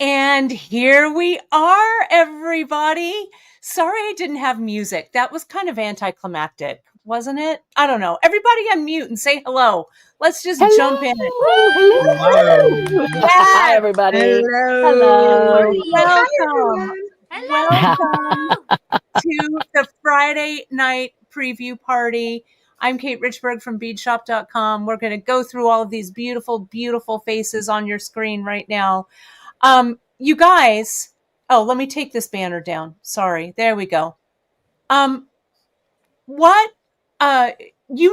And here we are, everybody. Sorry I didn't have music. That was kind of anticlimactic, wasn't it? I don't know. Everybody unmute and say hello. Let's just jump in. Hello. Hi, everybody. Hello. Welcome. Hello. Welcome to the Friday night preview party. I'm Kate Richbourg from beadshop.com. We're going to go through all of these beautiful, beautiful faces on your screen right now. You guys, let me take this banner down. Sorry. There we go. You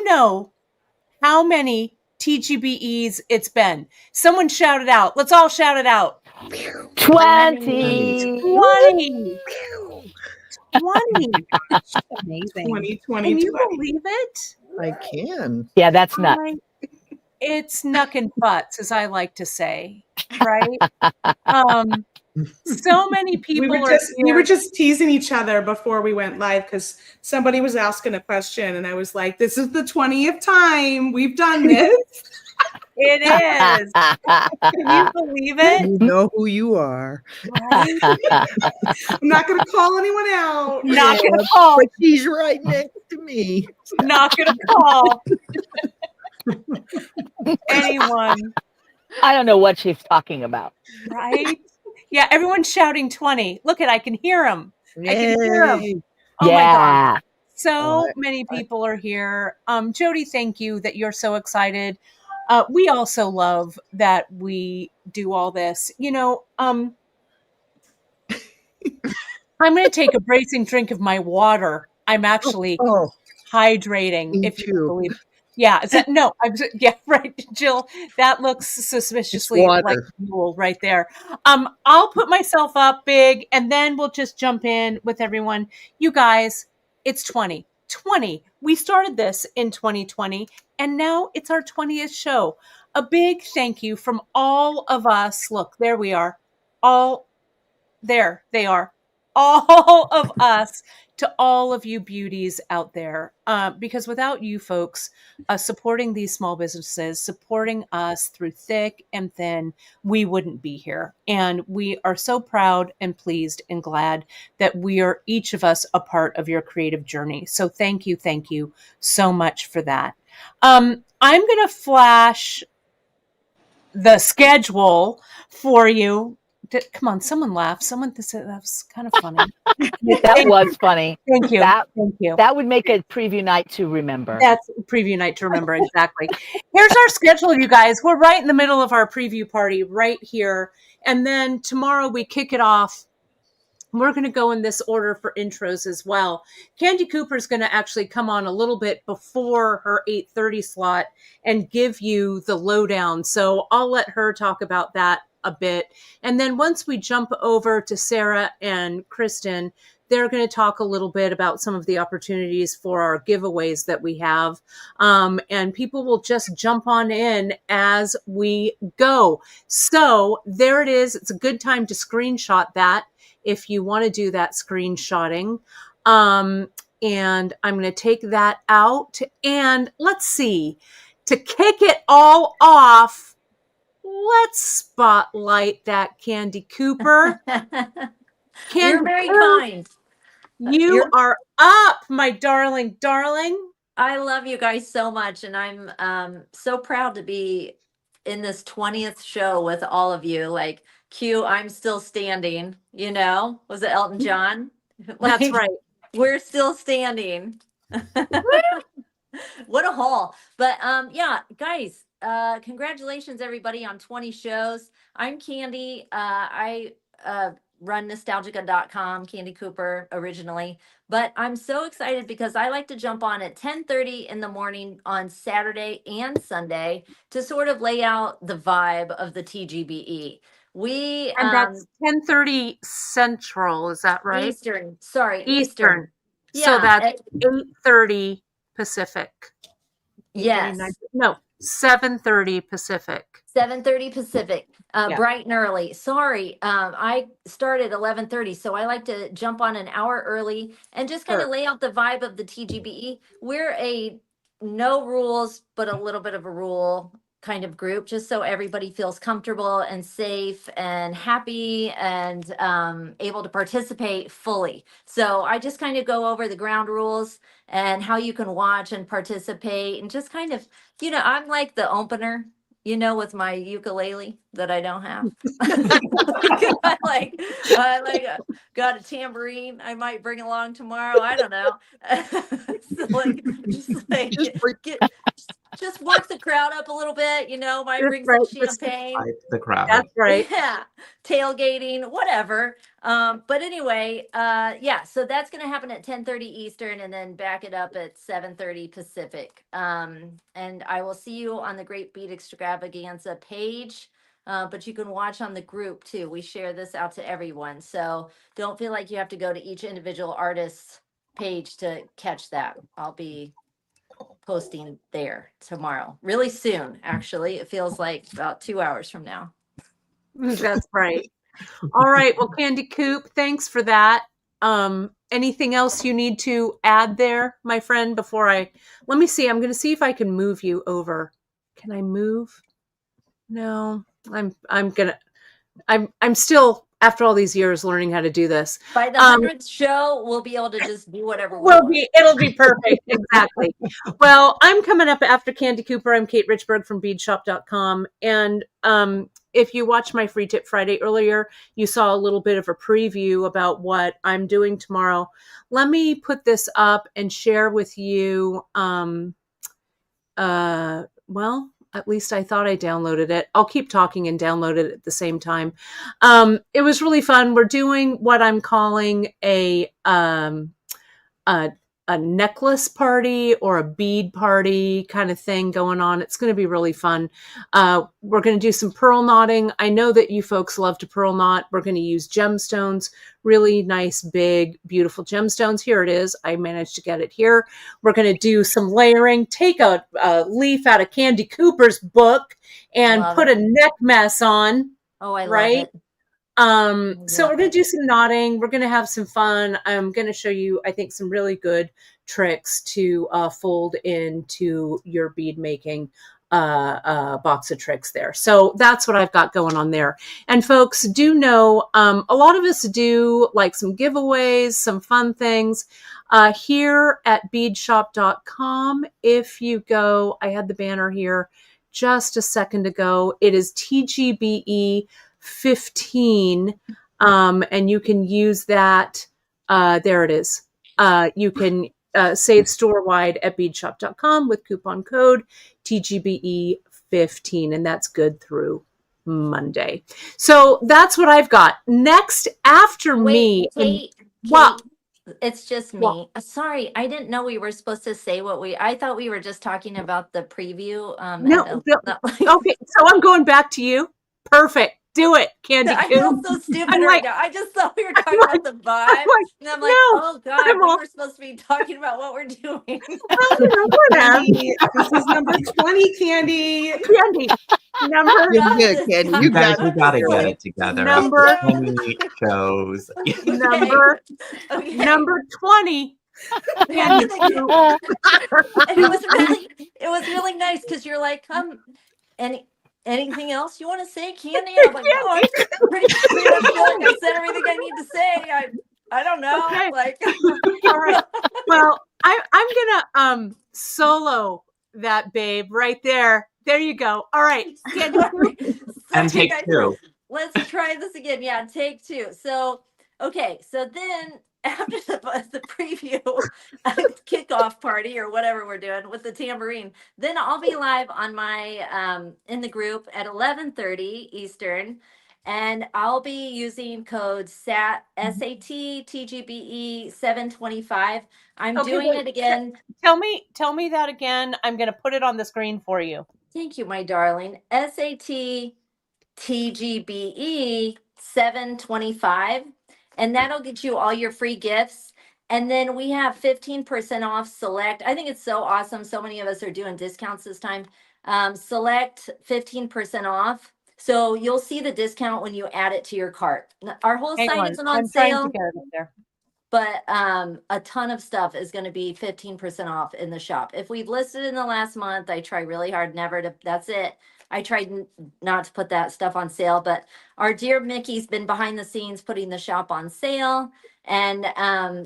know how many TGBEs it's been? Someone shout it out. Let's all shout it out. 20. 20. It's amazing. 20. Can you believe it? I can. Yeah, that's nuts. It's nuck and butts, as I like to say, right? So many people we were just teasing each other before we went live because somebody was asking a question and I was like, this is the 20th time we've done this. It is. Can you believe it? You know who you are. Right? I'm not going to call anyone out. Not going to call. But she's right next to me. Not going to call anyone. I don't know what she's talking about. Right? Yeah, everyone's shouting 20. Look I can hear them. Yay. I can hear them. Oh yeah. my God. So many people are here. Jody, thank you that you're so excited. We also love that we do all this. You know, I'm going to take a bracing drink of my water. I'm actually hydrating, if you believe it. Yeah. Yeah, right, Jill. That looks suspiciously like fuel right there. I'll put myself up big and then we'll just jump in with everyone. You guys, it's 2020. We started this in 2020 and now it's our 20th show. A big thank you from all of us. Look, there we are. There they are. All of us to all of you beauties out there. Because without you folks supporting these small businesses, supporting us through thick and thin, we wouldn't be here. And we are so proud and pleased and glad that we are each of us a part of your creative journey. So thank you so much for that. I'm going to flash the schedule for you. Come on, someone laugh. That was kind of funny. That was funny. Thank you. Thank you. That would make a preview night to remember. That's a preview night to remember, exactly. Here's our schedule, you guys. We're right in the middle of our preview party right here. And then tomorrow we kick it off. We're going to go in this order for intros as well. Candie Cooper is going to actually come on a little bit before her 8:30 slot and give you the lowdown. So I'll let her talk about that a bit. And then once we jump over to Sarah and Kristen, they're going to talk a little bit about some of the opportunities for our giveaways that we have. And people will just jump on in as we go. So there it is. It's a good time to screenshot that if you want to do that screenshotting. And I'm going to take that out. And let's see, to kick it all off, let's spotlight that Candie Cooper. You're very kind. You are up, my darling. I love you guys so much. And I'm so proud to be in this 20th show with all of you. Like, Q, I'm still standing, was it Elton John? That's right. We're still standing. What a haul. But yeah, guys, congratulations everybody on 20 shows. I'm Candie. I run nostalgica.com, Candie Cooper originally, but I'm so excited because I like to jump on at 10:30 in the morning on Saturday and Sunday to sort of lay out the vibe of the TGBE. And that's 10:30 Central, is that right? Eastern. Sorry, Eastern. Yeah, so that's 8:30 Pacific. Yes. No, 7:30 Pacific. 7:30 Pacific. Bright and early. Sorry, I started 11:30, so I like to jump on an hour early and just kind of lay out the vibe of the TGBE. We're a no rules, but a little bit of a rule kind of group, just so everybody feels comfortable and safe and happy and able to participate fully. So I just kind of go over the ground rules and how you can watch and participate, and just kind of, I'm like the opener, with my ukulele that I don't have. Got a tambourine I might bring along tomorrow. I don't know. Just work the crowd up a little bit, might bring some champagne. The crowd. That's right. Yeah. Tailgating, whatever. But anyway, so that's going to happen at 10:30 Eastern, and then back it up at 7:30 Pacific. And I will see you on the Great Bead Extravaganza page. But you can watch on the group too. We share this out to everyone. So don't feel like you have to go to each individual artist's page to catch that. I'll be posting there tomorrow, really soon. Actually, it feels like about 2 hours from now. That's right. All right. Well, Candie Coop, thanks for that. Anything else you need to add there, my friend, before let me see. I'm going to see if I can move you over. Can I move? No, I'm still, after all these years, learning how to do this. By the 100th show, we'll be able to just do whatever it'll be perfect. Exactly. Well, I'm coming up after Candie Cooper. I'm Kate Richbourg from beadshop.com. And if you watched my Free Tip Friday earlier, you saw a little bit of a preview about what I'm doing tomorrow. Let me put this up and share with you. At least I thought I downloaded it. I'll keep talking and download it at the same time. It was really fun. We're doing what I'm calling a necklace party or a bead party kind of thing going on. It's going to be really fun. We're going to do some pearl knotting. I know that you folks love to pearl knot. We're going to use gemstones, really nice, big, beautiful gemstones. Here it is. I managed to get it here. We're going to do some layering, take a leaf out of Candie Cooper's book and put a neck mess on. Oh, I love it. So we're going to do some knotting. We're going to have some fun. I'm going to show you, I think, some really good tricks to fold into your bead making box of tricks there. So that's what I've got going on there. And folks, do know a lot of us do like some giveaways, some fun things here at beadshop.com. If you go, I had the banner here just a second ago. It is TGBE 15, and you can use that. There it is. You can save store-wide at beadshop.com with coupon code TGBE15, and that's good through Monday. So that's what I've got. Next, after me. Kate, what? It's just me. Sorry, I didn't know we were supposed to say I thought we were just talking about the preview. No. Okay, so I'm going back to you. Perfect. Do it, Candie Coop. I feel so stupid right now. I just thought we were talking about the vibe. And I'm like, oh God, we were supposed to be talking about what we're doing. Candie, this is number 20, Candie. Candie, number. Candie, you guys, we gotta get it together. Number 20 shows. Number 20. And it was really nice because you're like, anything else you want to say, Candie? I'm like, no, I'm pretty clear. I feel like I said everything I need to say. I don't know. Okay. Like, all right. Well, I'm gonna solo that, babe, right there. There you go. All right. And take two. Let's try this again. Yeah, take two. So, okay. So then after the preview kickoff party or whatever we're doing with the tambourine, then I'll be live on my in the group at 11:30 Eastern, and I'll be using code SAT TGBE 725. I'm doing it again. Tell me that again. I'm going to put it on the screen for you. Thank you, my darling. SAT TGBE 725. And that'll get you all your free gifts. And then we have 15% off select. I think it's so awesome. So many of us are doing discounts this time. Select 15% off. So you'll see the discount when you add it to your cart. Our whole site isn't on sale. but a ton of stuff is going to be 15% off in the shop. If we've listed in the last month, I try really hard never to, that's it. I tried not to put that stuff on sale, but our dear Mickey's been behind the scenes putting the shop on sale. And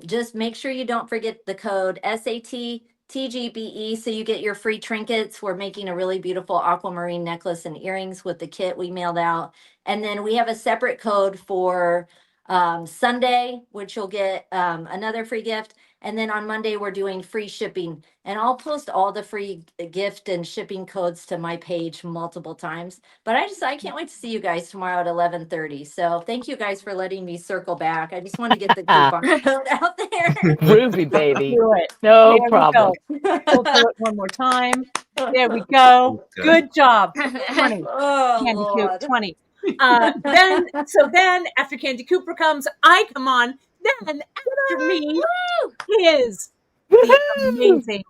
just make sure you don't forget the code SAT TGBE so you get your free trinkets. We're making a really beautiful aquamarine necklace and earrings with the kit we mailed out. And then we have a separate code for Sunday, which you'll get another free gift. And then on Monday, we're doing free shipping. And I'll post all the free gift and shipping codes to my page multiple times. But I can't wait to see you guys tomorrow at 11:30. So thank you guys for letting me circle back. I just want to get the coupon code out there. Groovy, baby. Do it. No There we problem. go. We'll do it one more time. There we go. Good job. 20. Oh, Candie Coop, Lord. 20. Then after Candie Cooper comes, I come on. Then after me is the amazing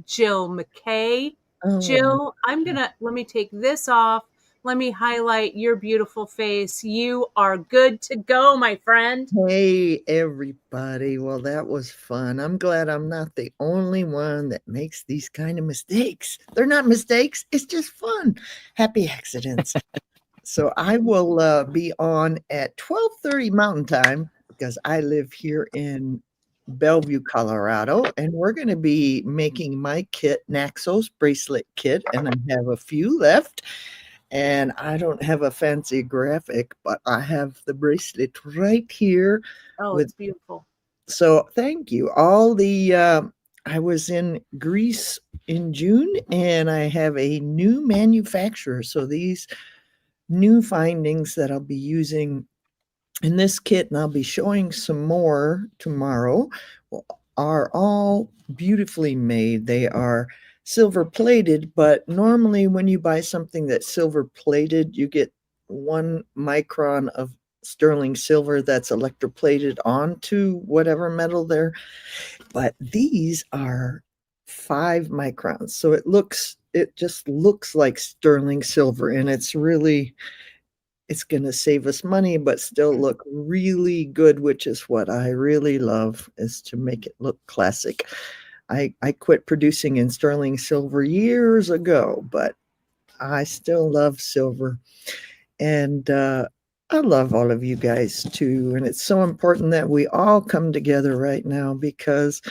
Jill McKay. Jill, let me take this off. Let me highlight your beautiful face. You are good to go, my friend. Hey, everybody. Well, that was fun. I'm glad I'm not the only one that makes these kind of mistakes. They're not mistakes. It's just fun. Happy accidents. So I will be on at 12:30 Mountain Time because I live here in Bellevue, Colorado, and we're going to be making my kit, Naxos bracelet kit, and I have a few left. And I don't have a fancy graphic, but I have the bracelet right here. Oh, it's beautiful. So thank you. I was in Greece in June, and I have a new manufacturer. So these new findings that I'll be using in this kit, and I'll be showing some more tomorrow, are all beautifully made. They are silver plated, but normally when you buy something that's silver plated, you get 1 micron of sterling silver that's electroplated onto whatever metal there. But these are 5 microns. So it just looks like sterling silver, and it's going to save us money, but still look really good, which is what I really love, is to make it look classic. I quit producing in sterling silver years ago, but I still love silver. And I love all of you guys too. And it's so important that we all come together right now, because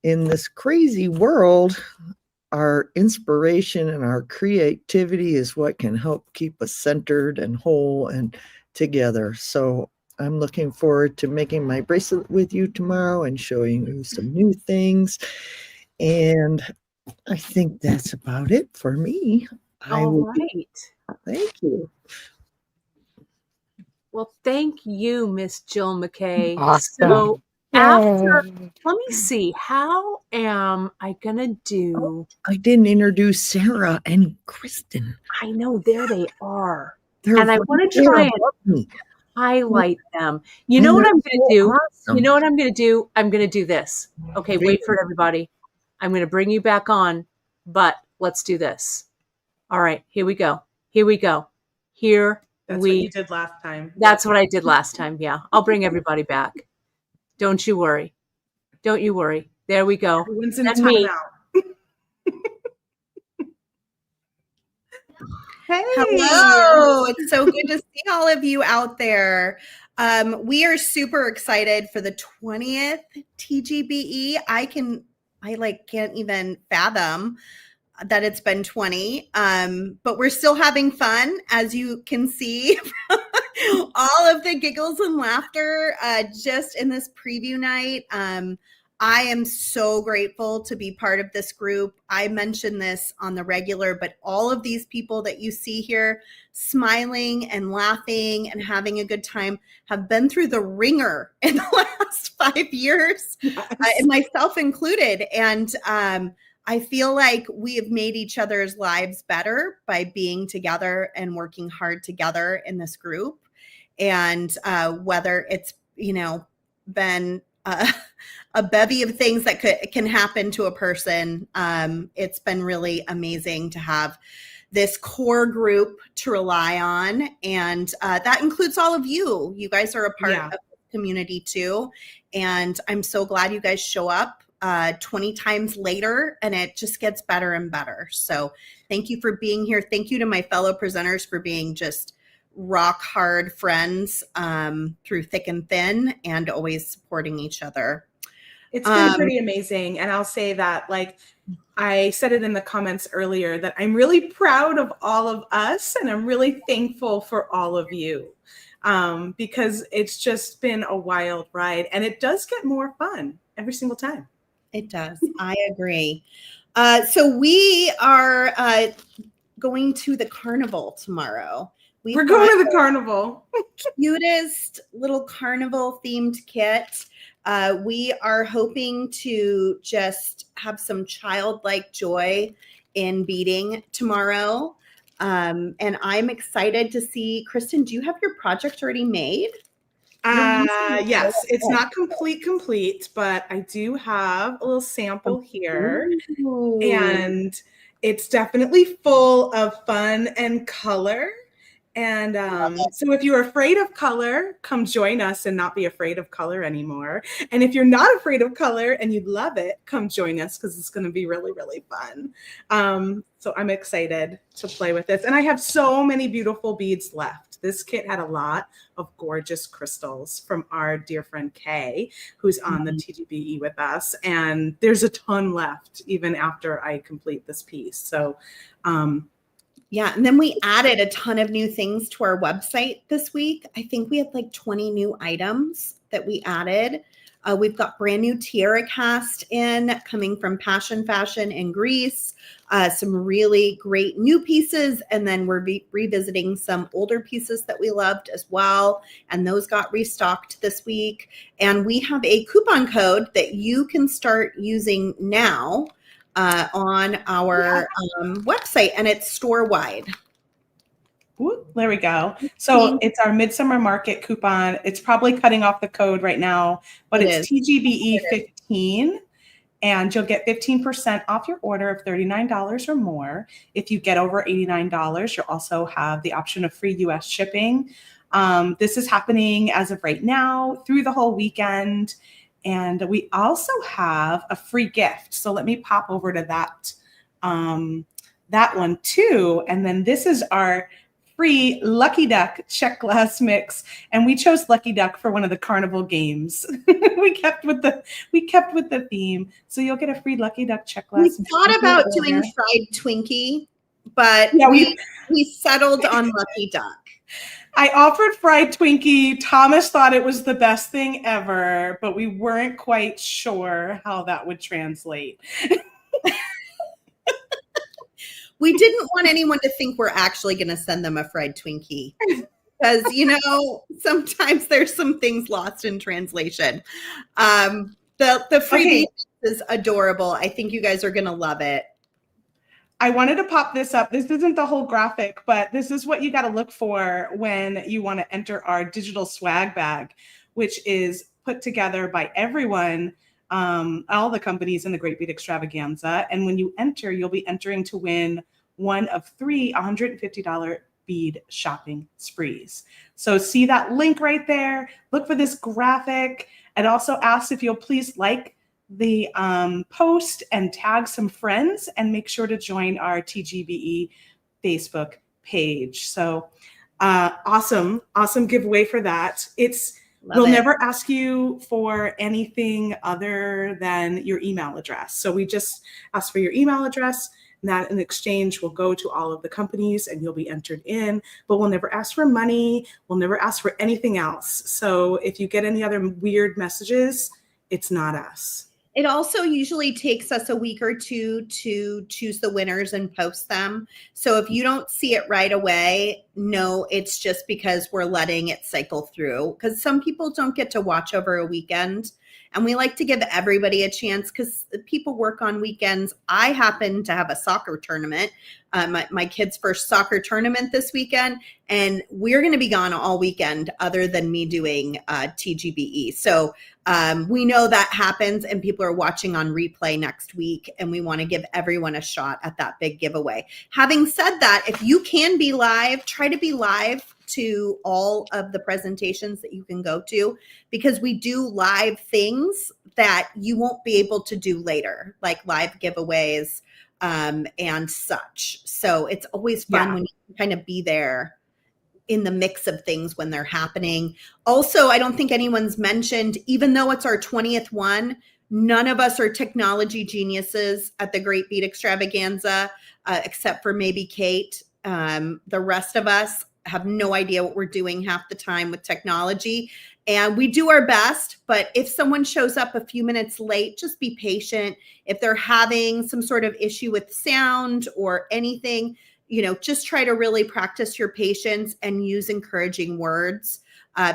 in this crazy world, our inspiration and our creativity is what can help keep us centered and whole and together. So I'm looking forward to making my bracelet with you tomorrow and showing you some new things. And I think that's about it for me. All right. Thank you. Well, thank you, Miss Jill McKay. Awesome. So let me see, how am I gonna do? I didn't introduce Sarah and Kristen. I know, there they are. And I want to try and highlight them. You know what I'm going to do? Awesome. You know what I'm going to do? I'm going to do this. Okay, wait for it, everybody. I'm going to bring you back on, but let's do this. All right, here we go. Here we go. That's what you did last time. That's what I did last time. Yeah, I'll bring everybody back. Don't you worry. Don't you worry. There we go. Everyone's in That's me. timeout. Hey. Hello. It's so good to see all of you out there. We are super excited for the 20th TGBE. I can't even fathom that it's been 20. But we're still having fun, as you can see. All of the giggles and laughter just in this preview night. I am so grateful to be part of this group. I mention this on the regular, but all of these people that you see here smiling and laughing and having a good time have been through the ringer in the last 5 years, and myself included. And I feel like we have made each other's lives better by being together and working hard together in this group. And whether it's, been a bevy of things that can happen to a person, it's been really amazing to have this core group to rely on. And that includes all of you. You guys are a part of the community too. And I'm so glad you guys show up 20 times later, and it just gets better and better. So thank you for being here. Thank you to my fellow presenters for being just rock hard friends through thick and thin, and always supporting each other. It's been pretty amazing. And I'll say that, like I said it in the comments earlier, that I'm really proud of all of us, and I'm really thankful for all of you, because it's just been a wild ride, and it does get more fun every single time. It does. I agree. So we are going to the carnival tomorrow. We're going to the carnival. Cutest little carnival themed kit. We are hoping to just have some childlike joy in beading tomorrow. And I'm excited to see, Kristen, do you have your project already made? Yes, it's not complete, but I do have a little sample here. Ooh. And it's definitely full of fun and color. And so if you're afraid of color, come join us and not be afraid of color anymore. And if you're not afraid of color and you love it, come join us, because it's going to be really, really fun. So I'm excited to play with this. And I have so many beautiful beads left. This kit had a lot of gorgeous crystals from our dear friend Kay, who's on the TGBE with us. And there's a ton left even after I complete this piece. So yeah, and then we added a ton of new things to our website this week. I think we had like 20 new items that we added. We've got brand new tiara cast in coming from Passion Fashion in Greece. Some really great new pieces, and then we're revisiting some older pieces that we loved as well. And those got restocked this week. And we have a coupon code that you can start using now on our website, and it's store-wide. Ooh, there we go. So it's our Midsummer Market coupon. It's probably cutting off the code right now, but it's TGBE 15, and you'll get 15% off your order of $39 or more. If you get over $89, you'll also have the option of free US shipping. This is happening as of right now through the whole weekend. And we also have a free gift. So let me pop over to that one too. And then this is our free Lucky Duck check glass mix. And we chose Lucky Duck for one of the carnival games. we kept with the theme. So you'll get a free Lucky Duck check glass. We thought about doing fried Twinkie, but yeah, we settled on Lucky Duck. I offered fried Twinkie. Thomas thought it was the best thing ever, but we weren't quite sure how that would translate. We didn't want anyone to think we're actually going to send them a fried Twinkie, because, you know, sometimes there's some things lost in translation. The freebie is adorable. I think you guys are going to love it. I wanted to pop this up. This isn't the whole graphic, but this is what you got to look for when you want to enter our digital swag bag, which is put together by everyone, all the companies in the Great Bead Extravaganza. And when you enter, you'll be entering to win one of 3 $150 bead shopping sprees. So see that link right there. Look for this graphic. It also asks if you'll please like the post and tag some friends, and make sure to join our TGBE Facebook page. So awesome giveaway for that. We'll never ask you for anything other than your email address. So we just ask for your email address, and that in exchange will go to all of the companies and you'll be entered in, but we'll never ask for money. We'll never ask for anything else. So if you get any other weird messages, it's not us. It also usually takes us a week or two to choose the winners and post them. So if you don't see it right away, no, it's just because we're letting it cycle through, because some people don't get to watch over a weekend. And we like to give everybody a chance because people work on weekends. I happen to have a soccer tournament, my kid's first soccer tournament this weekend, and we're going to be gone all weekend other than me doing TGBE. So we know that happens and people are watching on replay next week, and we want to give everyone a shot at that big giveaway. Having said that, if you can be live, try to be live to all of the presentations that you can go to, because we do live things that you won't be able to do later, like live giveaways and such. So it's always fun when you can kind of be there in the mix of things when they're happening. Also, I don't think anyone's mentioned, even though it's our 20th one, none of us are technology geniuses at the Great Bead Extravaganza, except for maybe Kate. The rest of us have no idea what we're doing half the time with technology. And we do our best, but if someone shows up a few minutes late, just be patient. If they're having some sort of issue with sound or anything, you know, just try to really practice your patience and use encouraging words,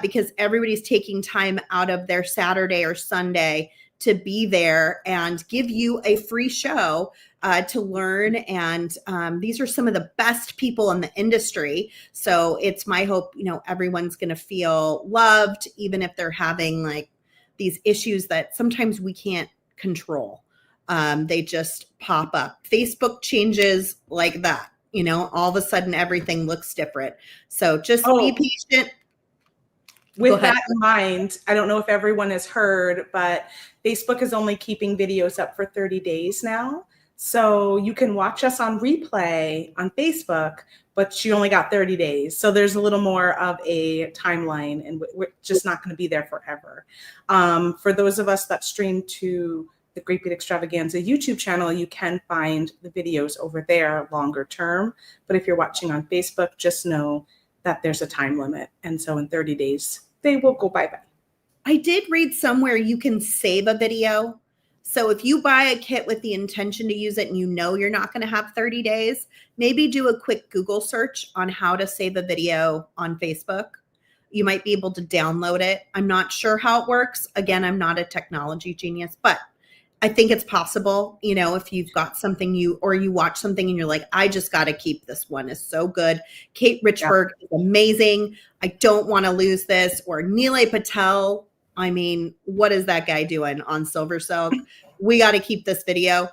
because everybody's taking time out of their Saturday or Sunday to be there and give you a free show to learn. And these are some of the best people in the industry. So it's my hope, you know, everyone's going to feel loved, even if they're having like these issues that sometimes we can't control. They just pop up. Facebook changes like that. You know, all of a sudden everything looks different. So just be patient. With that in mind, I don't know if everyone has heard, but Facebook is only keeping videos up for 30 days now. So you can watch us on replay on Facebook, but you only got 30 days. So there's a little more of a timeline, and we're just not going to be there forever. For those of us that stream to the Great Bead Extravaganza YouTube channel, you can find the videos over there longer term. But if you're watching on Facebook, just know that there's a time limit. And so in 30 days, they will go bye-bye. I did read somewhere you can save a video. So if you buy a kit with the intention to use it and you know you're not going to have 30 days, maybe do a quick Google search on how to save a video on Facebook. You might be able to download it. I'm not sure how it works. Again, I'm not a technology genius, but I think it's possible, you know, if you've got something you watch something and you're like, I just got to keep this one. It's so good. Kate Richbourg is amazing. I don't want to lose this. Or Nealay Patel. I mean, what is that guy doing on Silver Silk? We got to keep this video.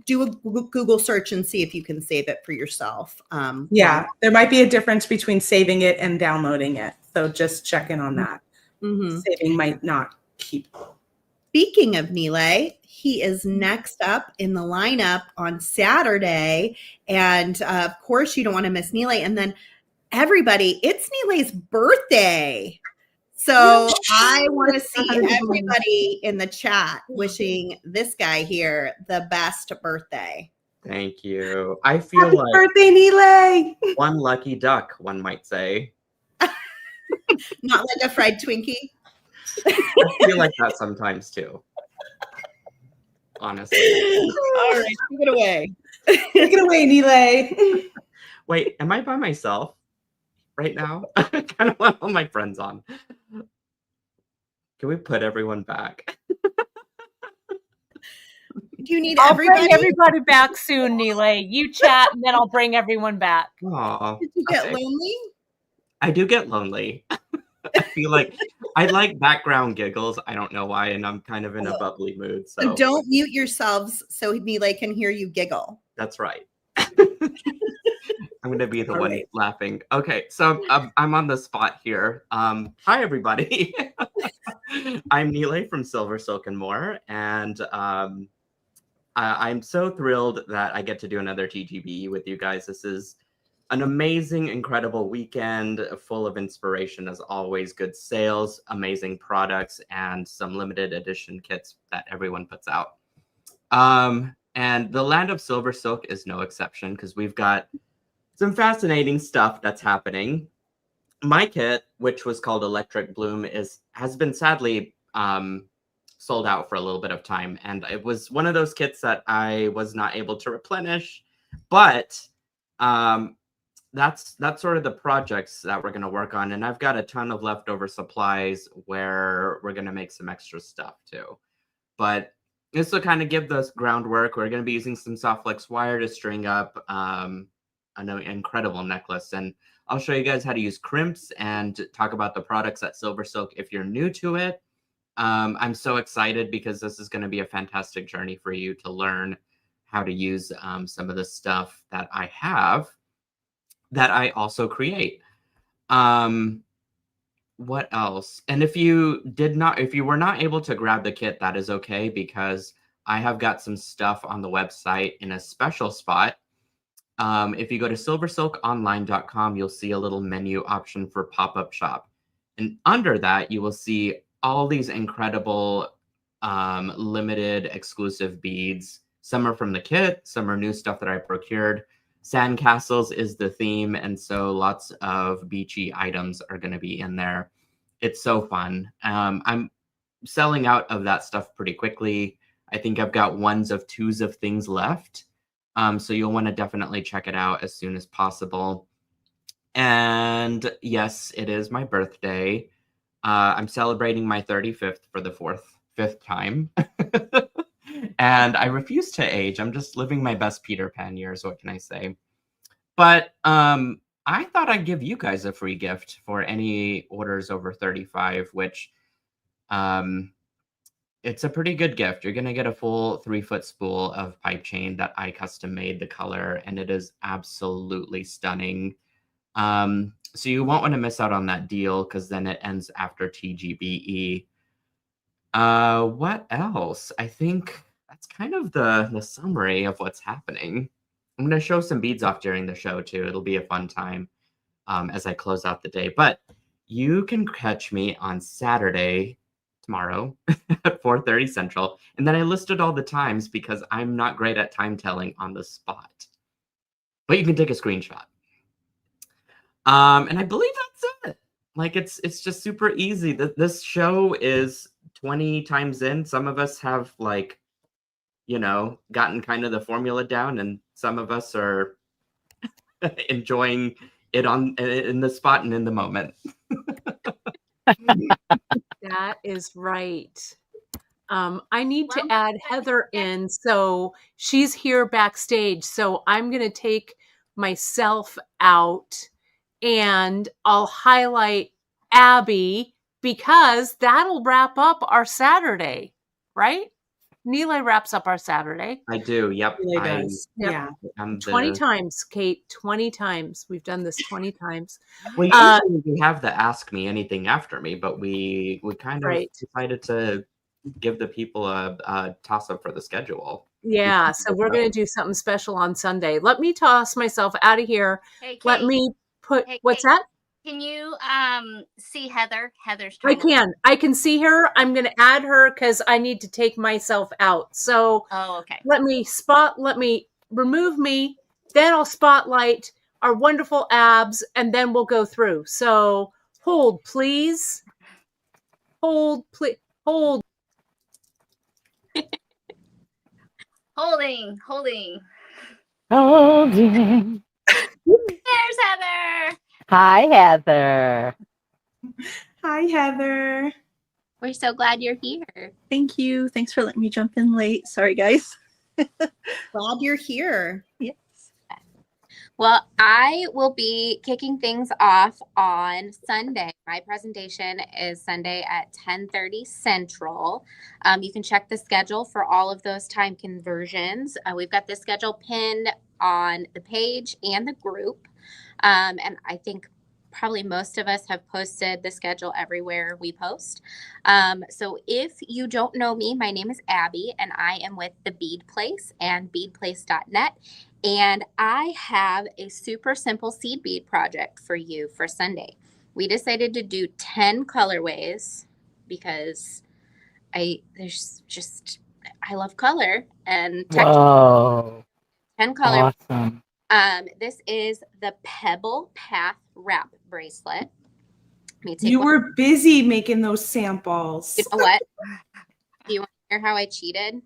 Do a Google search and see if you can save it for yourself. There might be a difference between saving it and downloading it. So just check in on that. Saving might not keep. Speaking of Nealay, he is next up in the lineup on Saturday. And of course, you don't want to miss Nealay. And then everybody, it's Nealay's birthday. So I want to see everybody in the chat wishing this guy here the best birthday. Thank you. I feel Happy like birthday, Nealay. one lucky duck, one might say. Not like a fried Twinkie. I feel like that sometimes too. Honestly. All right, take it away. Take it away, Nealay. Wait, am I by myself right now? I kind of want all my friends on. Can we put everyone back? Do you need I'll everybody? bring everybody back soon, Nealay. You chat, and then I'll bring everyone back. Aww, Did you get lonely? I do get lonely. I feel like I like background giggles. I don't know why, and I'm kind of in a bubbly mood. So don't mute yourselves so Nealay can hear you giggle. that's right. I'm gonna be the one laughing. Okay, so I'm on the spot here. Hi everybody. I'm Nealay from Silver Silk and More, and I'm so thrilled that I get to do another TGBE with you guys. This is an amazing, incredible weekend full of inspiration as always, good sales, amazing products, and some limited edition kits that everyone puts out. And the land of Silver Silk is no exception because we've got some fascinating stuff that's happening. My kit, which was called Electric Bloom, has been sadly sold out for a little bit of time. And it was one of those kits that I was not able to replenish, but that's sort of the projects that we're going to work on. And I've got a ton of leftover supplies where we're going to make some extra stuff too. But this will kind of give us groundwork. We're going to be using some soft flex wire to string up an incredible necklace. And I'll show you guys how to use crimps and talk about the products at Silver Silk if you're new to it. I'm so excited because this is going to be a fantastic journey for you to learn how to use some of the stuff that I have that I also create. What else? And if you were not able to grab the kit, that is okay, because I have got some stuff on the website in a special spot. If you go to silversilkonline.com, you'll see a little menu option for pop-up shop. And under that, you will see all these incredible limited exclusive beads. Some are from the kit, some are new stuff that I procured. Sandcastles is the theme, and so lots of beachy items are going to be in there. It's so fun. I'm selling out of that stuff pretty quickly. I think I've got ones of twos of things left. So you'll want to definitely check it out as soon as possible. And yes, it is my birthday. I'm celebrating my 35th for the fifth time. And I refuse to age. I'm just living my best Peter Pan years. What can I say? But I thought I'd give you guys a free gift for any orders over 35, which it's a pretty good gift. You're going to get a full 3-foot spool of pipe chain that I custom made the color, and it is absolutely stunning. So you won't want to miss out on that deal, because then it ends after TGBE. What else? I think that's kind of the summary of what's happening. I'm going to show some beads off during the show too. It'll be a fun time as I close out the day. But you can catch me on Saturday, tomorrow, at 4:30 Central. And then I listed all the times because I'm not great at time telling on the spot. But you can take a screenshot. And I believe that's it. Like, it's just super easy. This show is 20 times in. Some of us have, like, gotten kind of the formula down, and some of us are enjoying it in the spot and in the moment. That is right. I need to add Heather in, so she's here backstage. So I'm going to take myself out, and I'll highlight Abby, because that'll wrap up our Saturday, right? Nealay wraps up our Saturday. I do. Yep. Yeah. 20 times, Kate. 20 times. We've done this 20 times. Well, usually we have the Ask Me Anything after me, but we kind of decided to give the people a toss up for the schedule. Yeah. So we're going to do something special on Sunday. Let me toss myself out of here. Hey, Kate. Let me put, what's Kate. that? Can you see Heather? Heather's trying I can see her. I'm going to add her because I need to take myself out. So okay. Let me remove me. Then I'll spotlight our wonderful abs, and then we'll go through. So hold, please. Hold, please. Hold. Holding. There's Heather. Hi, Heather. Hi, Heather. We're so glad you're here. Thank you. Thanks for letting me jump in late. Sorry, guys. Glad you're here. Yes. Well, I will be kicking things off on Sunday. My presentation is Sunday at 10:30 Central. You can check the schedule for all of those time conversions. We've got the schedule pinned on the page and the group. And I think probably most of us have posted the schedule everywhere we post. So if you don't know me, my name is Abby, and I am with the Bead Place and beadplace.net. And I have a super simple seed bead project for you for Sunday. We decided to do 10 colorways because I love color and texture. Whoa. 10 colors. Awesome. This is the Pebble Path Wrap bracelet. You were busy making those samples. You know what? Do you want to hear how I cheated?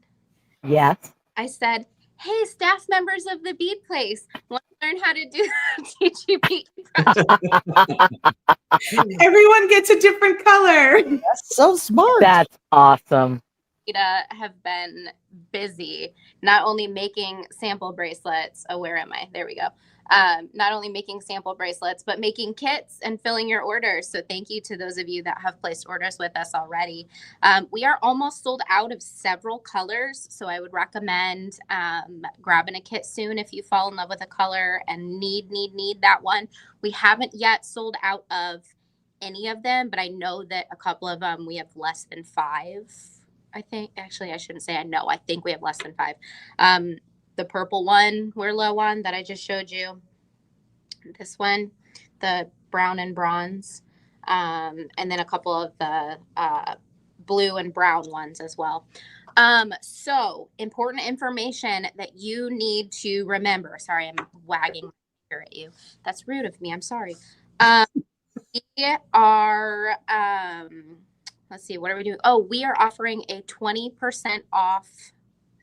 Yes. I said, hey, staff members of the Bead Place, want to learn how to do TGBE project? Everyone gets a different color. That's so smart. That's awesome. Have been busy not only making sample bracelets. Oh, where am I? There we go. not only making sample bracelets, but making kits and filling your orders. So thank you to those of you that have placed orders with us already. We are almost sold out of several colors. So I would recommend grabbing a kit soon if you fall in love with a color and need that one. We haven't yet sold out of any of them, but I know that a couple of them we have less than 5. I think, actually, I shouldn't say I know. I think we have less than 5. The purple one we're low on that I just showed you. This one, the brown and bronze, and then a couple of the blue and brown ones as well. So important information that you need to remember. Sorry, I'm wagging my finger at you. That's rude of me. I'm sorry. We are, let's see, what are we doing? Oh, we are offering a 20% off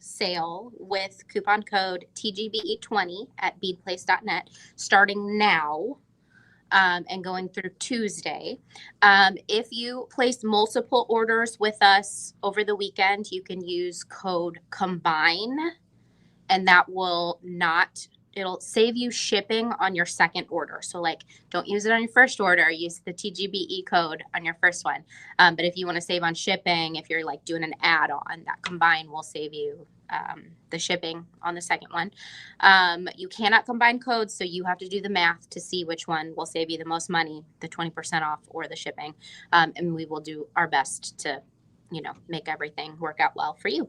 sale with coupon code TGBE20 at beadplace.net starting now and going through Tuesday. If you place multiple orders with us over the weekend, you can use code COMBINE, and that will not, it'll save you shipping on your second order. So like, don't use it on your first order, use the TGBE code on your first one. But if you want to save on shipping, if you're like doing an add-on, that combine will save you the shipping on the second one. You cannot combine codes, so you have to do the math to see which one will save you the most money, the 20% off or the shipping. And we will do our best to, you know, make everything work out well for you.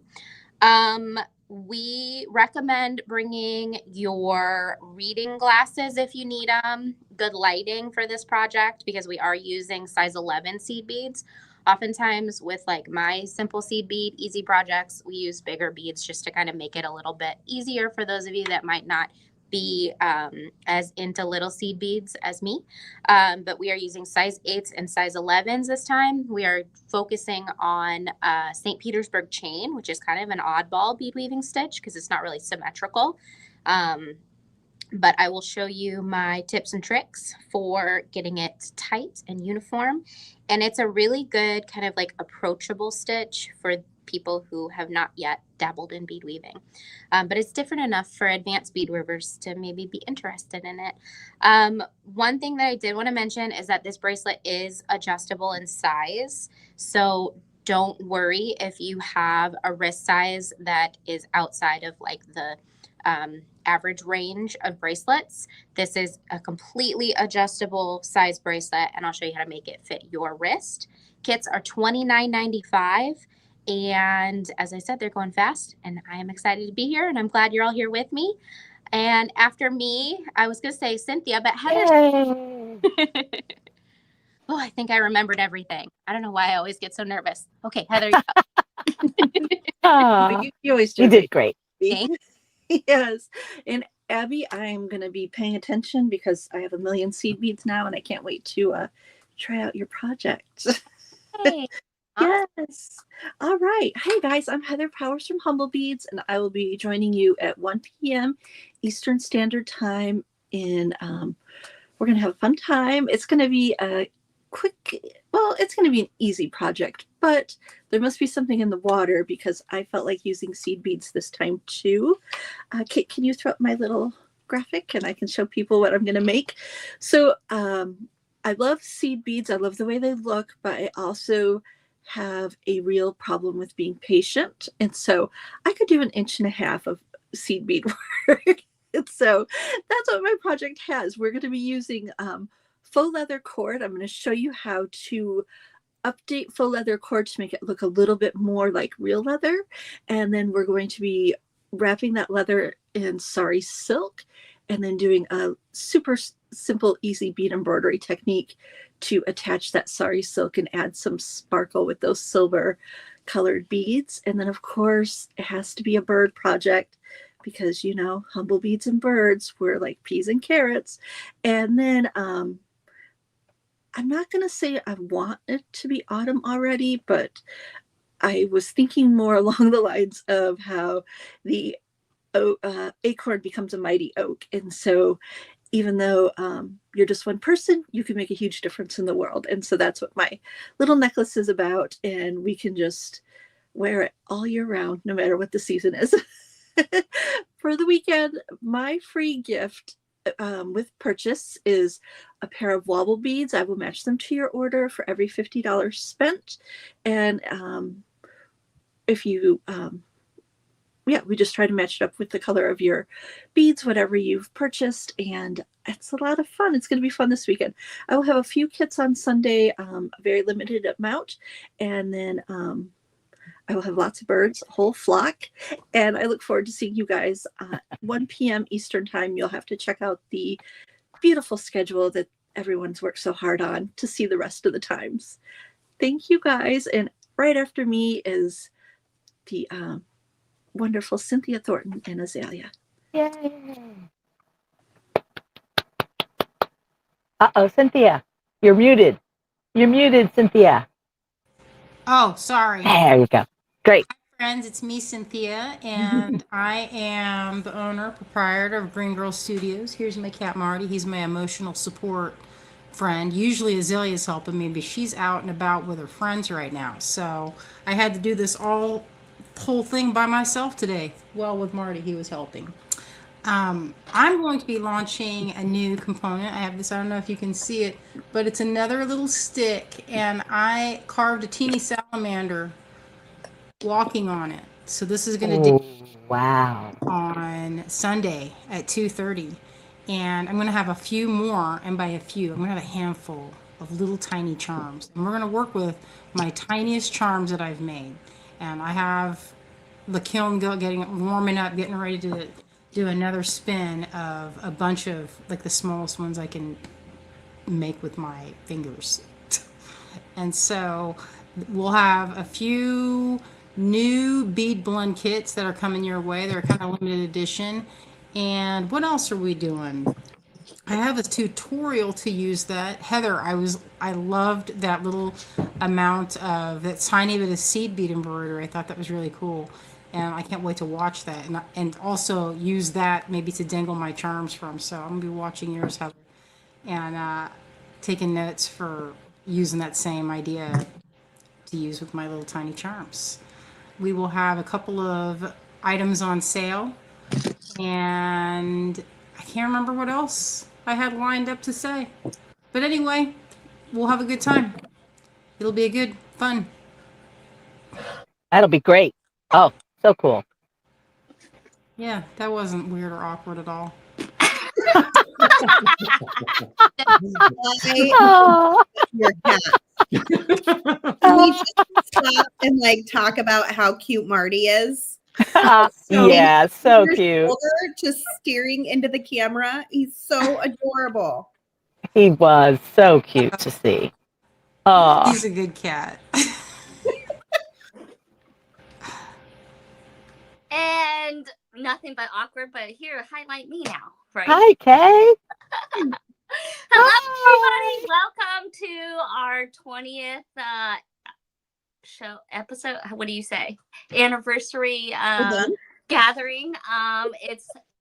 We recommend bringing your reading glasses if you need them, good lighting for this project, because we are using size 11 seed beads. Oftentimes with like my simple seed bead, easy projects, we use bigger beads just to kind of make it a little bit easier for those of you that might not be as into little seed beads as me. But we are using size 8s and size 11s this time. We are focusing on St. Petersburg chain, which is kind of an oddball bead weaving stitch because it's not really symmetrical. But I will show you my tips and tricks for getting it tight and uniform. And it's a really good kind of like approachable stitch for people who have not yet dabbled in bead weaving. But it's different enough for advanced bead weavers to maybe be interested in it. One thing that I did want to mention is that this bracelet is adjustable in size. So don't worry if you have a wrist size that is outside of like the average range of bracelets. This is a completely adjustable size bracelet, and I'll show you how to make it fit your wrist. Kits are $29.95. And as I said, they're going fast, and I am excited to be here, and I'm glad you're all here with me. And after me, I was going to say Cynthia, but Heather. Oh, I think I remembered everything. I don't know why I always get so nervous. Okay, Heather. You always do. You did great. Yes. And Abby, I'm going to be paying attention because I have a million seed beads now, and I can't wait to try out your project. Hey. Yes. All right. Hey guys, I'm Heather Powers from Humble Beads, and I will be joining you at 1 p.m. Eastern Standard Time. We're going to have a fun time. It's going to be a it's going to be an easy project, but there must be something in the water because I felt like using seed beads this time too. Kate, can you throw up my little graphic and I can show people what I'm going to make? So I love seed beads. I love the way they look, but I also have a real problem with being patient. And so I could do 1.5 inches of seed bead work. And so that's what my project has. We're going to be using faux leather cord. I'm going to show you how to update faux leather cord to make it look a little bit more like real leather. And then we're going to be wrapping that leather in sari silk and then doing a super simple, easy bead embroidery technique to attach that sari silk and add some sparkle with those silver colored beads. And then of course it has to be a bird project because, you know, Humble Beads and birds were like peas and carrots. And then I'm not going to say I want it to be autumn already, but I was thinking more along the lines of how the acorn becomes a mighty oak. And so even though you're just one person, you can make a huge difference in the world. And so that's what my little necklace is about. And we can just wear it all year round, no matter what the season is. For the weekend, my free gift with purchase is a pair of wobble beads. I will match them to your order for every $50 spent. And if you, we just try to match it up with the color of your beads, whatever you've purchased. And it's a lot of fun. It's going to be fun this weekend. I will have a few kits on Sunday, a very limited amount. And then I will have lots of birds, a whole flock. And I look forward to seeing you guys at 1 p.m. Eastern time. You'll have to check out the beautiful schedule that everyone's worked so hard on to see the rest of the times. Thank you guys. And right after me is the wonderful Cynthia Thornton and Azalea. Yay. Uh-oh, Cynthia, you're muted. You're muted, Cynthia. Oh, sorry. There you go. Great. Hi, friends. It's me, Cynthia, and I am the owner, proprietor of Green Girl Studios. Here's my cat, Marty. He's my emotional support friend. Usually Azalea's helping me, but she's out and about with her friends right now. So I had to do this whole thing by myself today. Well, with Marty, he was helping. I'm going to be launching a new component. I have this, I don't know if you can see it, but it's another little stick, and I carved a teeny salamander walking on it. So this is going to wow. on Sunday at 2:30, and I'm going to have a few more, and by a few, I'm going to have a handful of little tiny charms, and we're going to work with my tiniest charms that I've made. And I have the kiln warming up, getting ready to do another spin of a bunch of like the smallest ones I can make with my fingers. And so we'll have a few new bead blend kits that are coming your way. They're kind of limited edition. And what else are we doing? I have a tutorial to use that. Heather, I loved that little amount of that tiny bit of seed bead embroidery. I thought that was really cool. And I can't wait to watch that and also use that maybe to dangle my charms from. So I'm going to be watching yours, Heather, and taking notes for using that same idea to use with my little tiny charms. We will have a couple of items on sale, and I can't remember what else I had lined up to say. But anyway, we'll have a good time. It'll be a good fun. That'll be great. Oh, so cool. Yeah, that wasn't weird or awkward at all. Your cat. Can we just stop and like talk about how cute Marty is? Yeah, so cute. Just staring into the camera. He's so adorable. He was so cute to see. Oh, he's a good cat. And nothing but awkward, but here, highlight me now. Right. Hi, Kay. Hello, everybody. Welcome to our 20th show episode. What do you say? Anniversary gathering.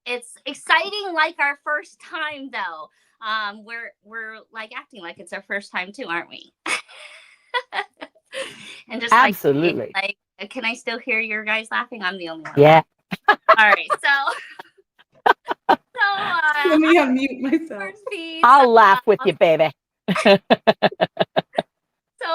It's exciting like our first time though. We're like acting like it's our first time too, aren't we? And just absolutely. Like, can I still hear your guys laughing? I'm the only one. Yeah. All right. So let me unmute myself. I'll laugh with you, baby. So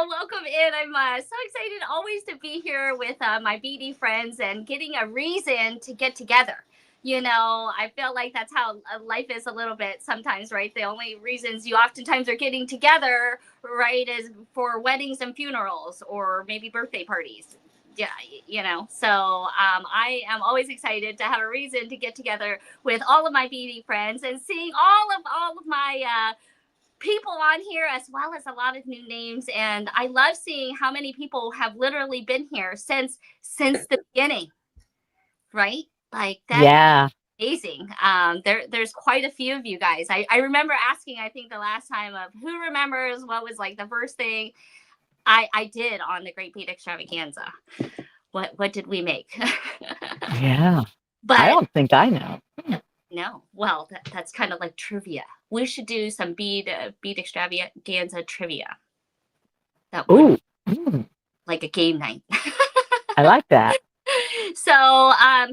welcome in. I'm so excited always to be here with my BD friends and getting a reason to get together. You know, I feel like that's how life is a little bit sometimes, right? The only reasons you oftentimes are getting together, right, is for weddings and funerals or maybe birthday parties. Yeah, you know, so I am always excited to have a reason to get together with all of my BD friends and seeing all of my people on here, as well as a lot of new names. And I love seeing how many people have literally been here since the beginning, right? Like that. Yeah. Amazing. There's quite a few of you guys. I remember asking, I think the last time, of who remembers what was like the first thing I did on the Great Bead Extravaganza. What did we make? Yeah. But I don't think I know. No. Well, that's kind of like trivia. We should do some bead Extravaganza trivia. That would like a game night. I like that. So I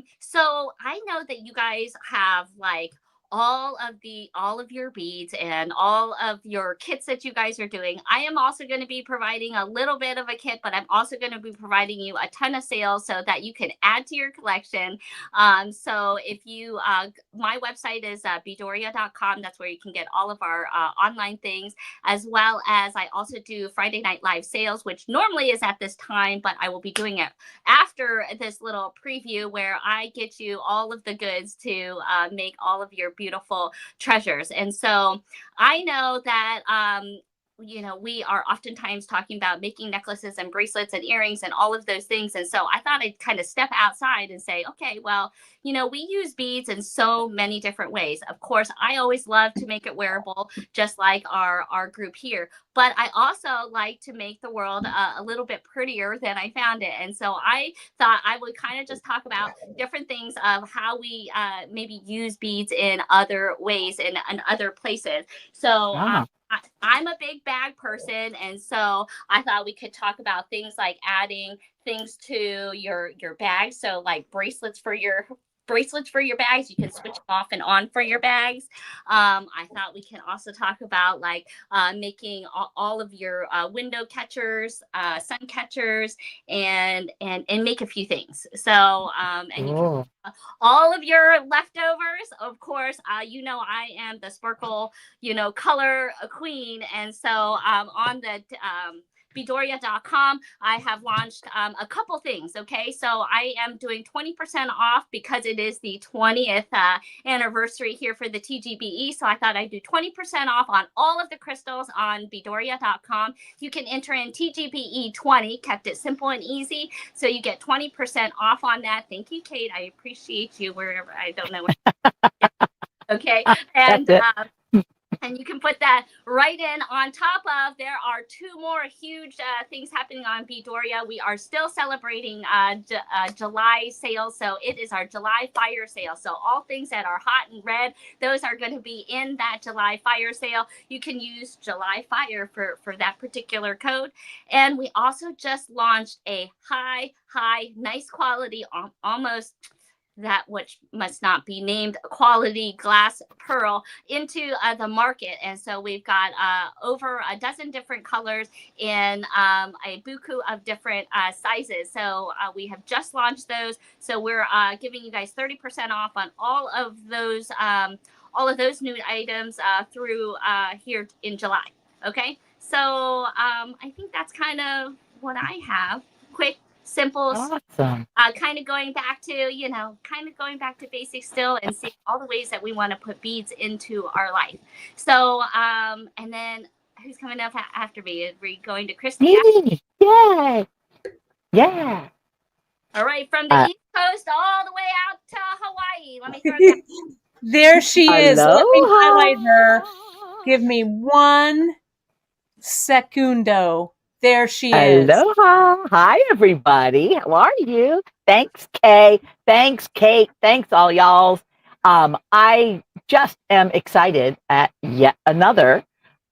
know that you guys have like all of your beads and all of your kits that you guys are doing. I am also going to be providing a little bit of a kit, but I'm also going to be providing you a ton of sales so that you can add to your collection. So if you, my website is beadoria.com. That's where you can get all of our online things, as well as I also do Friday Night Live sales, which normally is at this time, but I will be doing it after this little preview where I get you all of the goods to make all of your beautiful treasures. And so I know that we are oftentimes talking about making necklaces and bracelets and earrings and all of those things. And so I thought I'd kind of step outside and say, okay, well, we use beads in so many different ways. Of course, I always love to make it wearable, just like our group here. But I also like to make the world a little bit prettier than I found it. And so I thought I would kind of just talk about different things of how we maybe use beads in other ways and other places. So I'm a big bag person, and so I thought we could talk about things like adding things to your bags. So like bracelets for your bags, you can switch off and on for your bags. I thought we can also talk about like making all of your window catchers, sun catchers, and make a few things. So and you can all of your leftovers, of course. I am the sparkle color queen, and so on the beadoria.com, I have launched a couple things. Okay, so I am doing 20% off because it is the 20th anniversary here for the TGBE. So I thought I'd do 20% off on all of the crystals on beadoria.com. You can enter in TGBE 20, kept it simple and easy. So you get 20% off on that. Thank you, Kate. I appreciate you wherever, I don't know. Okay, and you can put that right in. On top of, there are two more huge things happening on Beadoria. We are still celebrating July sales. So it is our July fire sale. So all things that are hot and red, those are going to be in that July fire sale. You can use July fire for that particular code. And we also just launched a high, nice quality, almost that which must not be named quality glass pearl into the market. And so we've got over a dozen different colors in a buku of different sizes. So we have just launched those. So we're giving you guys 30% off on all of those new items through here in July. Okay, so I think that's kind of what I have. Quick, simple, awesome. Kind of going back to basics still, and seeing all the ways that we want to put beads into our life. So, and then who's coming up after me? Are we going to Christi? Me. Yay. Yeah. All right, from the East Coast all the way out to Hawaii. Let me throw that. There she is. Let me highlight her. Give me 1 secundo. There she is. Aloha. Hi, everybody. How are you? Thanks, Kay. Thanks, Kate. Thanks, all y'all. I just am excited at yet another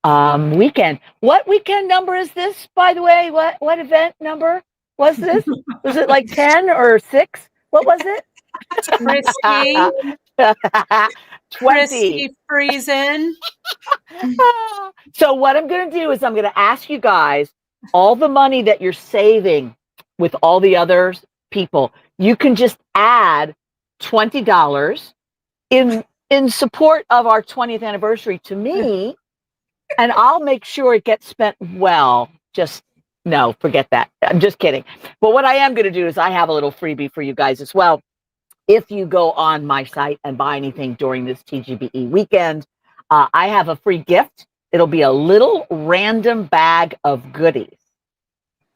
weekend. What weekend number is this, by the way? What event number was this? Was it like 10 or 6? What was it? Christi Friesen. So what I'm going to do is I'm going to ask you guys all the money that you're saving with all the other people. You can just add $20 in support of our 20th anniversary to me, and I'll make sure it gets spent well. No, forget that. I'm just kidding. But what I am going to do is I have a little freebie for you guys as well. If you go on my site and buy anything during this TGBE weekend, I have a free gift. It'll be a little random bag of goodies.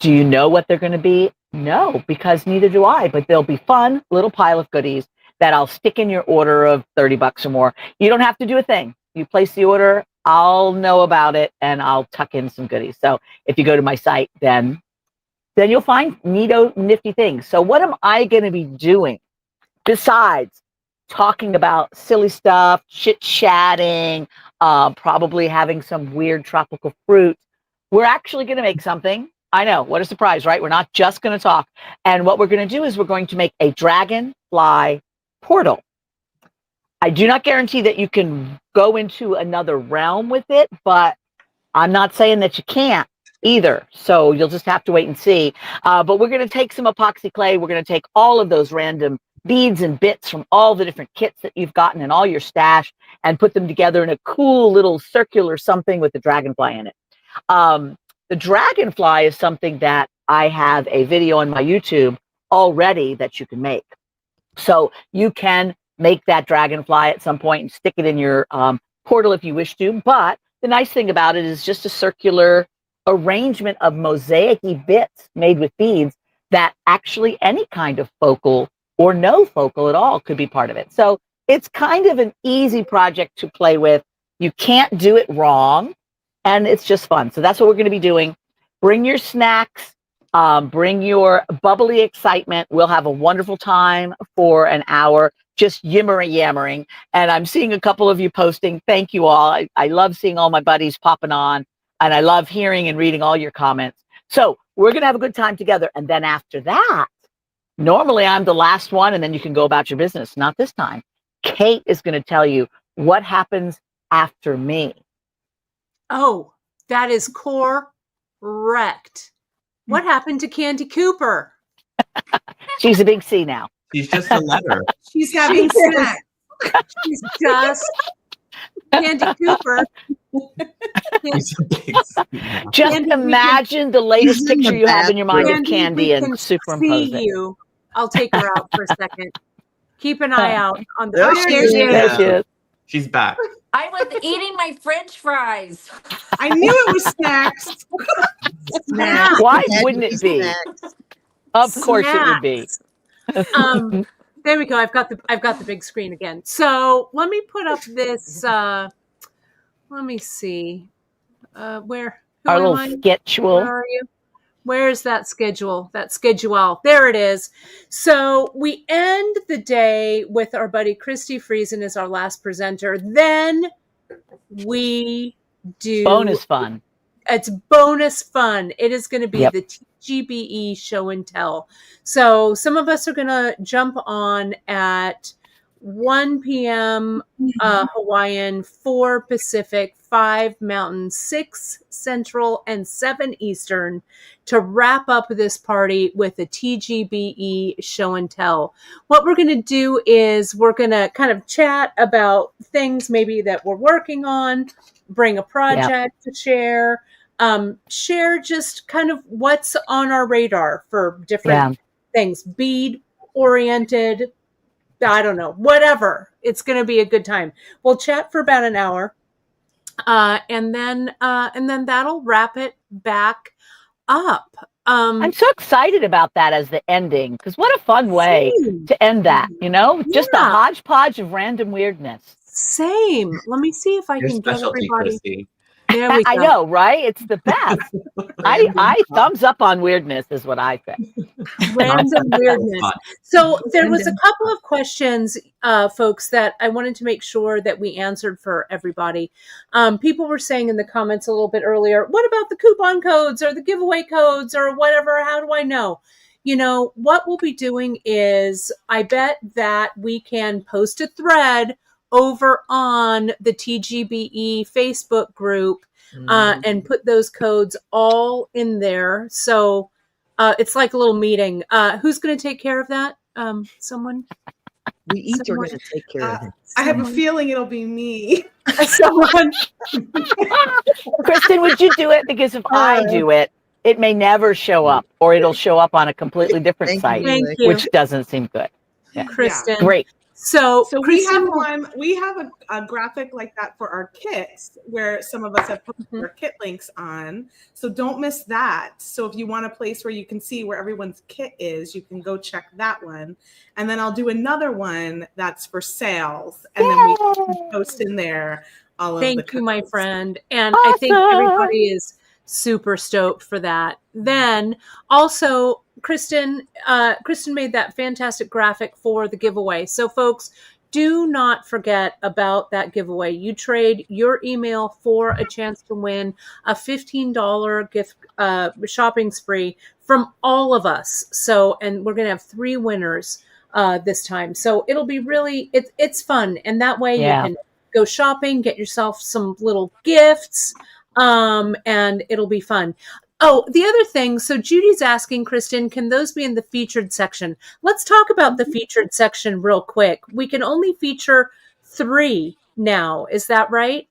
Do you know what they're going to be? No, because neither do I, but they'll be fun, little pile of goodies that I'll stick in your order of $30 or more. You don't have to do a thing. You place the order, I'll know about it, and I'll tuck in some goodies. So if you go to my site, then you'll find nifty things. So what am I going to be doing besides talking about silly stuff, chit-chatting, probably having some weird tropical fruit? We're actually going to make something. I know, what a surprise, right? We're not just going to talk. And what we're going to do is we're going to make a dragonfly portal. I do not guarantee that you can go into another realm with it, but I'm not saying that you can't either. So you'll just have to wait and see. But we're going to take some epoxy clay. We're going to take all of those random beads and bits from all the different kits that you've gotten in all your stash and put them together in a cool little circular something with the dragonfly in it. The dragonfly is something that I have a video on my YouTube already that you can make. So you can make that dragonfly at some point and stick it in your portal if you wish to. But the nice thing about it is just a circular arrangement of mosaic-y bits made with beads that actually any kind of focal or no focal at all could be part of it. So it's kind of an easy project to play with. You can't do it wrong, and it's just fun. So that's what we're going to be doing. Bring your snacks, bring your bubbly excitement. We'll have a wonderful time for an hour, just yammering. And I'm seeing a couple of you posting. Thank you all. I love seeing all my buddies popping on, and I love hearing and reading all your comments. So we're going to have a good time together. And then after that, normally I'm the last one, and then you can go about your business. Not this time. Kate is going to tell you what happens after me. Oh, that is correct. What happened to Candie Cooper? She's a big C now. She's just a letter. She's having snacks. She's just Candie Cooper. Just imagine the latest picture you have in your mind of Candie and superimpose it. You. I'll take her out for a second. Keep an eye out on the. There she is. She's back. I was eating my French fries. I knew it was snacks. Snacks. Why wouldn't it be? Of course it would be. There we go. I've got the big screen again. So let me put up this. Let me see. Where? Our little schedule. Where are you? Where's that schedule? That schedule. There it is. So we end the day with our buddy Christi Friesen as our last presenter. Then we do bonus fun. It's bonus fun. It is going to be the TGBE show and tell. So some of us are going to jump on at 1 p.m. Hawaiian, 4 Pacific, 5 Mountain, 6 Central, and 7 Eastern to wrap up this party with a TGBE show and tell. What we're going to do is we're going to kind of chat about things maybe that we're working on, bring a project to share, share just kind of what's on our radar for different things, bead oriented, I don't know, whatever. It's going to be a good time. We'll chat for about an hour. And then that'll wrap it back up. I'm so excited about that as the ending, because what a fun way to end that, you know? Just a hodgepodge of random weirdness. Same. Let me see if I can get everybody. Christi. There we go. I know, right? It's the best. I thumbs up on weirdness is what I think. Random weirdness. So there was a couple of questions, folks, that I wanted to make sure that we answered for everybody. People were saying in the comments a little bit earlier, what about the coupon codes or the giveaway codes or whatever? How do I know? You know, what we'll be doing is I bet that we can post a thread over on the TGBE Facebook group and put those codes all in there. So it's like a little meeting. Who's going to take care of that? Someone? We each are going to take care of it. I have a feeling it'll be me. Someone. Kristen, would you do it? Because if I do it, it may never show up, or it'll show up on a completely different site, which doesn't seem good. Yeah. Kristen. Great. So Kristen, we have a graphic like that for our kits where some of us have put our kit links on. So don't miss that. So if you want a place where you can see where everyone's kit is, you can go check that one. And then I'll do another one that's for sales. And then we can post in there all of the codes. Thank you, my friend. And I think everybody is super stoked for that. Then also Kristen made that fantastic graphic for the giveaway. So folks, do not forget about that giveaway. You trade your email for a chance to win a $15 gift shopping spree from all of us. So, and we're going to have 3 winners this time. So it'll be really, it's fun. And that way Yeah. you can go shopping, get yourself some little gifts, and it'll be fun. Oh, the other thing, so Judy's asking, Kristen, can those be in the featured section? Let's talk about the featured section real quick. We can only feature 3 now. Is that right?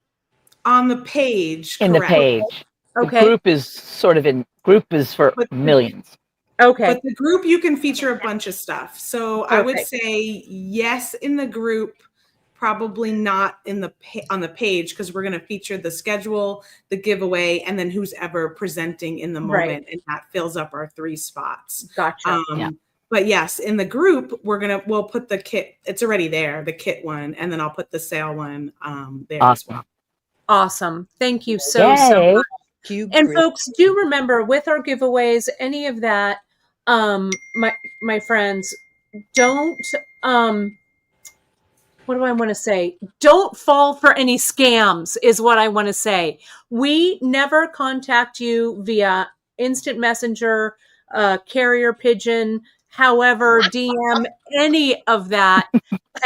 On the page. In correct. the page. Okay. The group is sort of group is for millions. Okay. But the group, you can feature a bunch of stuff. So I would Okay. say yes in the group, probably not in the on the page, because we're going to feature the schedule, the giveaway, and then who's ever presenting in the moment, Right. and that fills up our 3 spots. Gotcha. Yeah. But yes, in the group, we'll put the kit. It's already there, the kit one, and then I'll put the sale one there as well. Awesome. Thank you so much. Cube And grid. folks, do remember with our giveaways, any of that, my friends, don't what do I want to say? Don't fall for any scams is what I want to say. We never contact you via instant messenger, carrier pigeon, however, DM, any of that,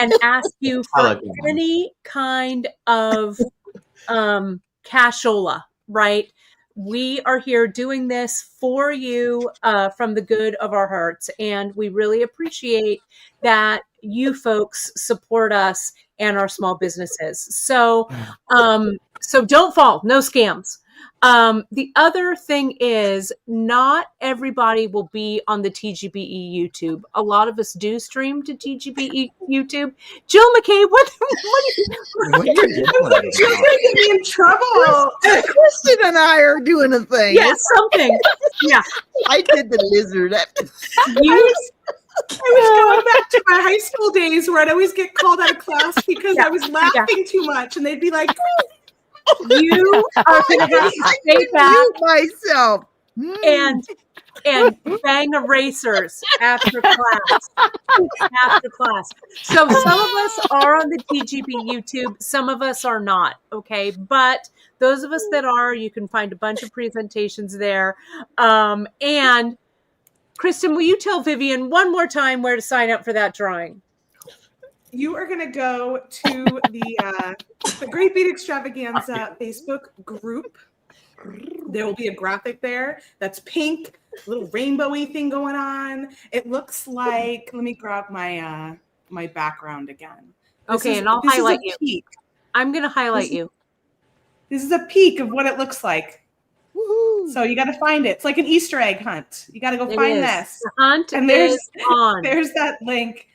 and ask you for any kind of cashola, right? We are here doing this for you from the good of our hearts. And we really appreciate that you folks support us and our small businesses. So, so don't fall, no scams. The other thing is not everybody will be on the TGBE YouTube. A lot of us do stream to TGBE YouTube. Jill McKay, what What are you doing? You're going to be in trouble. Kristen and I are doing a thing. Yeah, something. Yeah. I did the lizard. I was going back to my high school days where I'd always get called out of class because I was laughing too much, and they'd be like, you are going to have to stay back myself and bang erasers after class. After class. So some of us are on the TGB YouTube, some of us are not. Okay, but those of us that are, you can find a bunch of presentations there. And Kristen, will you tell Vivian one more time where to sign up for that drawing? you are going to go to the Great Bead Extravaganza Facebook group. There will be a graphic there that's pink, little rainbowy thing going on. It looks like, let me grab my my background again. Okay, and I'll highlight you. Peek. I'm going to highlight you. This is a peek of what it looks like. Woo-hoo. So you got to find it. It's like an Easter egg hunt. You got to go find this. The hunt and there's is on. There's that link.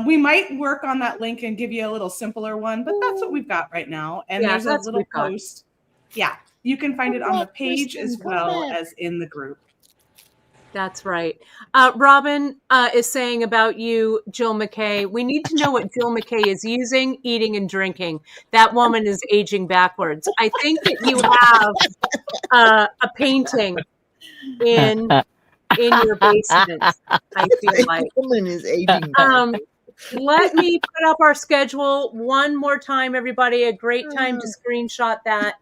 We might work on that link and give you a little simpler one, but that's what we've got right now. And yeah, there's a little post. Yeah, you can find it on the page as well as in the group. That's right. Robin is saying about you, Jill McKay. We need to know what Jill McKay is using, eating, and drinking. That woman is aging backwards. I think that you have a painting in your basement. I feel like woman is aging backwards. Let me put up our schedule one more time, everybody. A great time to screenshot that.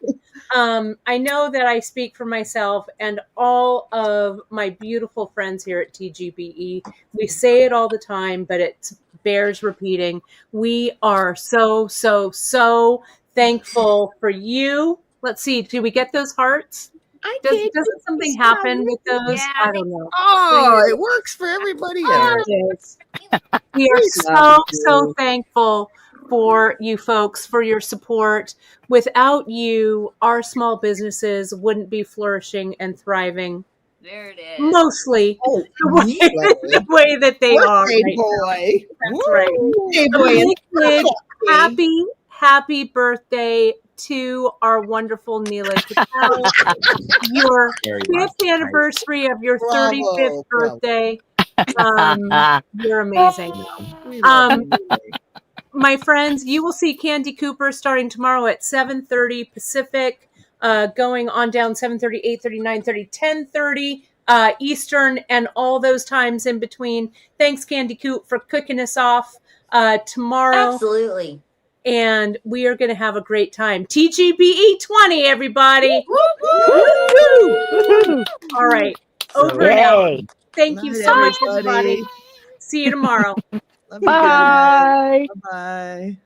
I know that I speak for myself and all of my beautiful friends here at TGBE. We say it all the time, but it bears repeating. We are so, so, so thankful for you. Let's see. Do we get those hearts? Doesn't something happen with those? Yeah, I don't know. Oh, it works for everybody else. We are so, so thankful for you folks, for your support. Without you, our small businesses wouldn't be flourishing and thriving. There it is. Mostly the way that they are. Birthday Right boy. now. That's right. Birthday A boy. big happy birthday to our wonderful Nealay Patel. Your 5th anniversary of your 35th birthday. You're amazing. My friends, you will see Candie Cooper starting tomorrow at 7:30 Pacific, going on down 7:30, 8:30, 9:30, 10:30 Eastern, and all those times in between. Thanks, Candie Coop, for kicking us off tomorrow. Absolutely. And we are going to have a great time. TGBE 20, everybody. All right. Over and out. Thank you so much, everybody. See you tomorrow. Love you Bye. guys. Bye-bye.